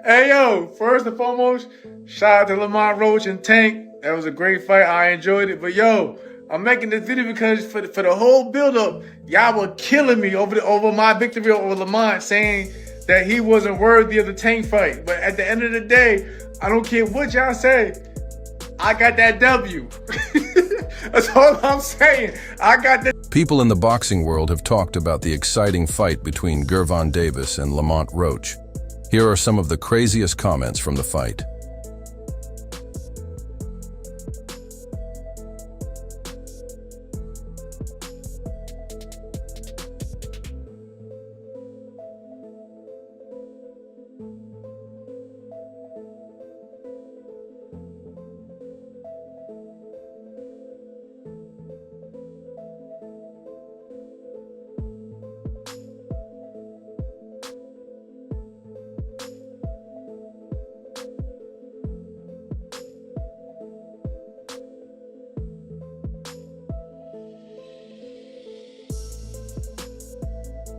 Hey, yo, first and foremost, shout out to Lamont Roach and Tank. That was a great fight. I enjoyed it. But, yo, I'm making this video because for the whole buildup, y'all were killing me over my victory over Lamont, saying that he wasn't worthy of the Tank fight. But at the end of the day, I don't care what y'all say. I got that W. That's all I'm saying. I got that. People in the boxing world have talked about the exciting fight between Gervonta Davis and Lamont Roach. Here are some of the craziest comments from the fight.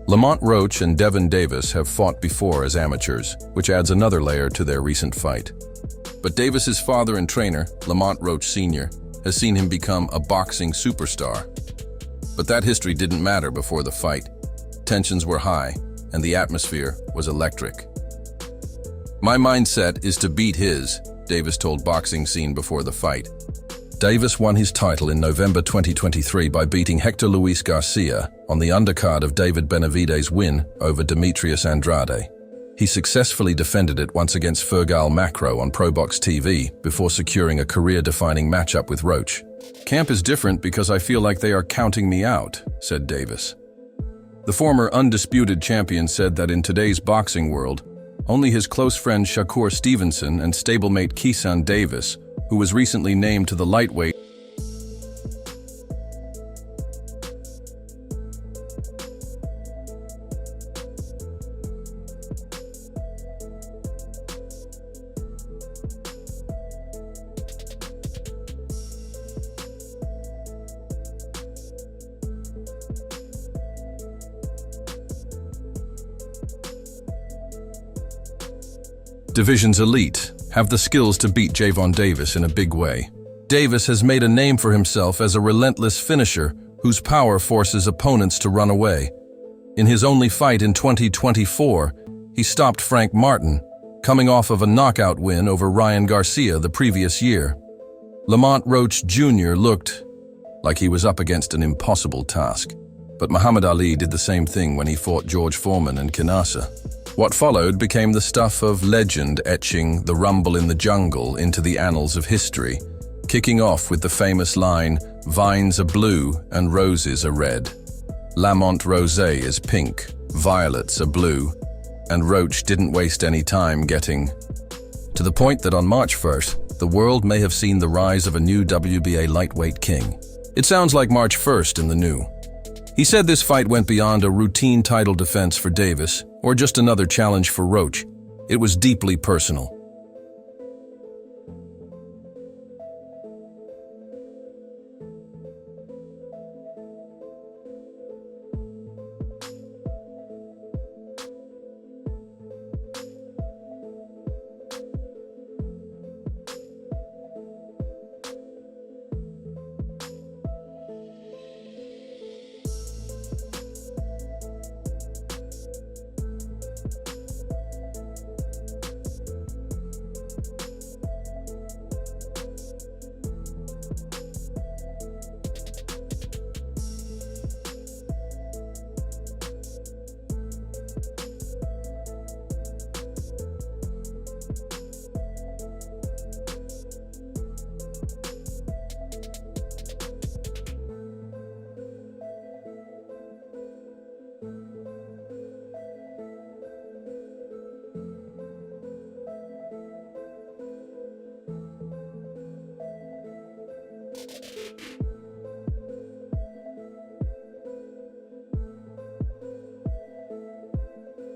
Lamont Roach and Gervonta Davis have fought before as amateurs, which adds another layer to their recent fight. But Davis's father and trainer, Lamont Roach Sr., has seen him become a boxing superstar. But that history didn't matter before the fight. Tensions were high, and the atmosphere was electric. "My mindset is to beat his," Davis told Boxing Scene before the fight. Davis won his title in November 2023 by beating Hector Luis Garcia on the undercard of David Benavides' win over Demetrius Andrade. He successfully defended it once against Fergal Macro on ProBox TV before securing a career-defining matchup with Roach. "Camp is different because I feel like they are counting me out," said Davis. The former undisputed champion said that in today's boxing world, only his close friend Shakur Stevenson and stablemate Keesan Davis, who was recently named to the lightweight Division's elite have the skills to beat Gervonta Davis in a big way. Davis has made a name for himself as a relentless finisher whose power forces opponents to run away. In his only fight in 2024, he stopped Frank Martin, coming off of a knockout win over Ryan Garcia the previous year. Lamont Roach Jr. looked like he was up against an impossible task, but Muhammad Ali did the same thing when he fought George Foreman and Kinasa. What followed became the stuff of legend, etching the rumble in the jungle into the annals of history, kicking off with the famous line, "Vines are blue and roses are red. Lamont rosé is pink, violets are blue," and Roach didn't waste any time getting to the point that on March 1st, the world may have seen the rise of a new WBA lightweight king. It sounds like March 1st in the new. He said this fight went beyond a routine title defense for Davis or just another challenge for Roach. It was deeply personal.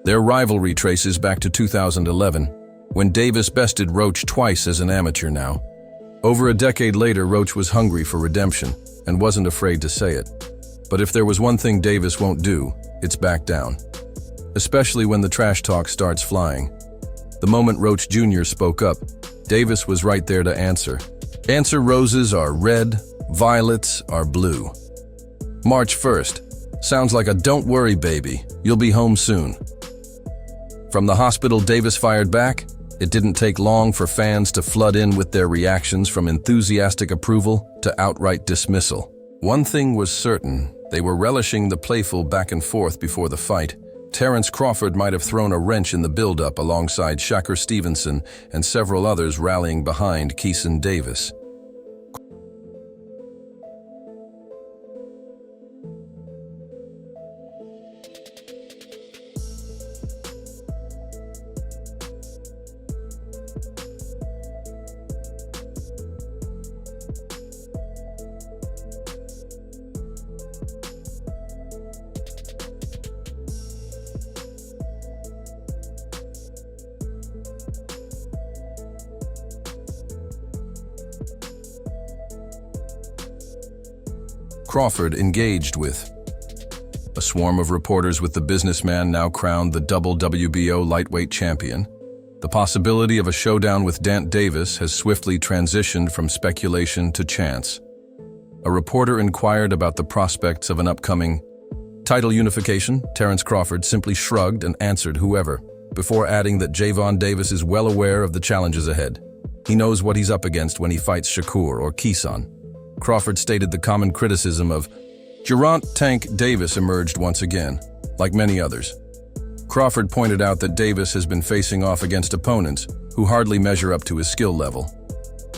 Their rivalry traces back to 2011, when Davis bested Roach twice as an amateur now. Over a decade later, Roach was hungry for redemption and wasn't afraid to say it. But if there was one thing Davis won't do, it's back down. Especially when the trash talk starts flying. The moment Roach Jr. spoke up, Davis was right there to answer. Answer: roses are red, violets are blue. March 1st. Sounds like a don't worry baby, you'll be home soon. From the hospital, Davis fired back. It didn't take long for fans to flood in with their reactions, from enthusiastic approval to outright dismissal. One thing was certain, they were relishing the playful back and forth before the fight. Terrence Crawford might have thrown a wrench in the build-up alongside Shakur Stevenson and several others rallying behind Gervonta Davis. Crawford engaged with a swarm of reporters, with the businessman now crowned the double WBO lightweight champion. The possibility of a showdown with Gervonta Davis has swiftly transitioned from speculation to chance. A reporter inquired about the prospects of an upcoming title unification. Terrence Crawford simply shrugged and answered whoever, before adding that Gervonta Davis is well aware of the challenges ahead. He knows what he's up against when he fights Shakur or Keeson. Crawford stated the common criticism of Gervonta "Tank" Davis emerged once again, like many others. Crawford pointed out that Davis has been facing off against opponents who hardly measure up to his skill level.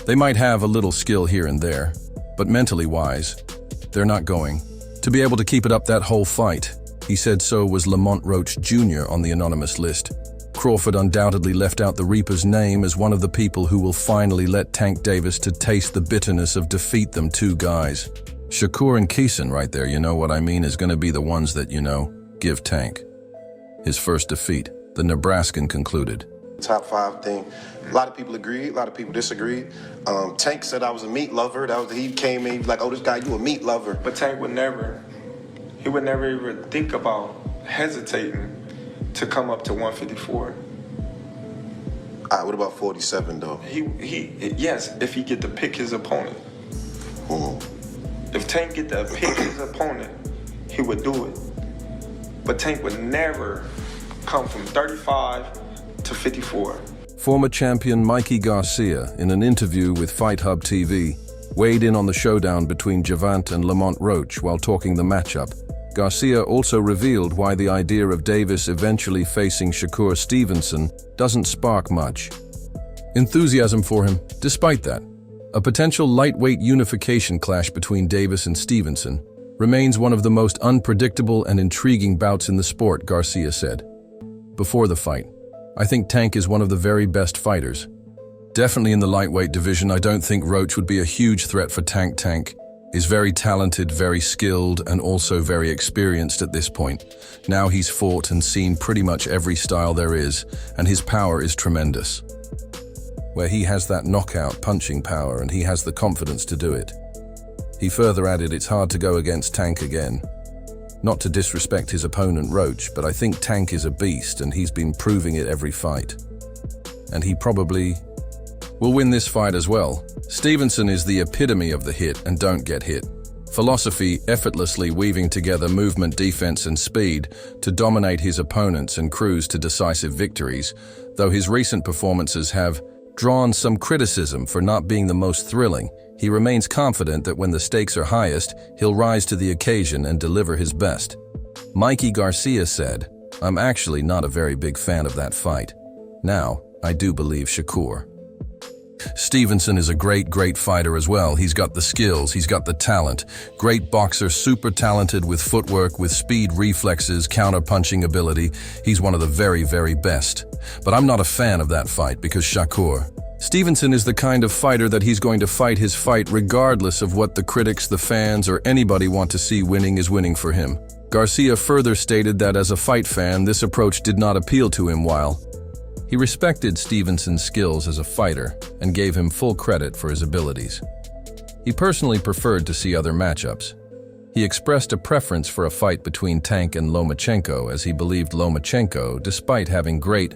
They might have a little skill here and there, but mentally wise, they're not going to be able to keep it up that whole fight. He said so was Lamont Roach Jr. on the anonymous list. Crawford undoubtedly left out the Reaper's name as one of the people who will finally let Tank Davis to taste the bitterness of defeat. Them two guys, Shakur and Keeson right there, you know what I mean, is going to be the ones that, give Tank his first defeat, the Nebraskan concluded. Top 5 thing. A lot of people agreed, a lot of people disagreed. Tank said I was a meat lover. He came in, he was like, oh, this guy, you a meat lover. But Tank would never even think about hesitating to come up to 154. All right, what about 47 though? Yes, if he get to pick his opponent. If Tank get to pick his opponent, he would do it. But Tank would never come from 35 to 54. Former champion Mikey Garcia, in an interview with Fight Hub TV, weighed in on the showdown between Gervonta and Lamont Roach while talking the matchup. Garcia also revealed why the idea of Davis eventually facing Shakur Stevenson doesn't spark much enthusiasm for him. Despite that, a potential lightweight unification clash between Davis and Stevenson remains one of the most unpredictable and intriguing bouts in the sport, Garcia said. Before the fight, I think Tank is one of the very best fighters. Definitely in the lightweight division, I don't think Roach would be a huge threat for Tank. Tank is very talented, very skilled, and also very experienced at this point. Now he's fought and seen pretty much every style there is, and his power is tremendous. Where he has that knockout punching power and he has the confidence to do it. He further added it's hard to go against Tank again. Not to disrespect his opponent Roach, but I think Tank is a beast and he's been proving it every fight. And he probably will win this fight as well. Stevenson is the epitome of the hit and don't get hit philosophy, effortlessly weaving together movement, defense, and speed to dominate his opponents and cruise to decisive victories, though his recent performances have drawn some criticism for not being the most thrilling. He remains confident that when the stakes are highest, he'll rise to the occasion and deliver his best. Mikey Garcia said, I'm actually not a very big fan of that fight. Now, I do believe Shakur Stevenson is a great fighter as well. He's got the skills, he's got the talent. Great boxer, super talented with footwork, with speed, reflexes, counter-punching ability. He's one of the very best. But I'm not a fan of that fight because Shakur Stevenson is the kind of fighter that he's going to fight his fight regardless of what the critics, the fans, or anybody want to see. Winning is winning for him. Garcia further stated that as a fight fan, this approach did not appeal to him. While he respected Stevenson's skills as a fighter and gave him full credit for his abilities, he personally preferred to see other matchups. He expressed a preference for a fight between Tank and Lomachenko, as he believed Lomachenko, despite having great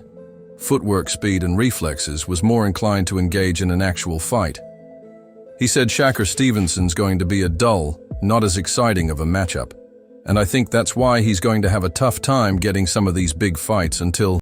footwork speed and reflexes, was more inclined to engage in an actual fight. He said Shakur Stevenson's going to be a dull, not as exciting of a matchup. And I think that's why he's going to have a tough time getting some of these big fights until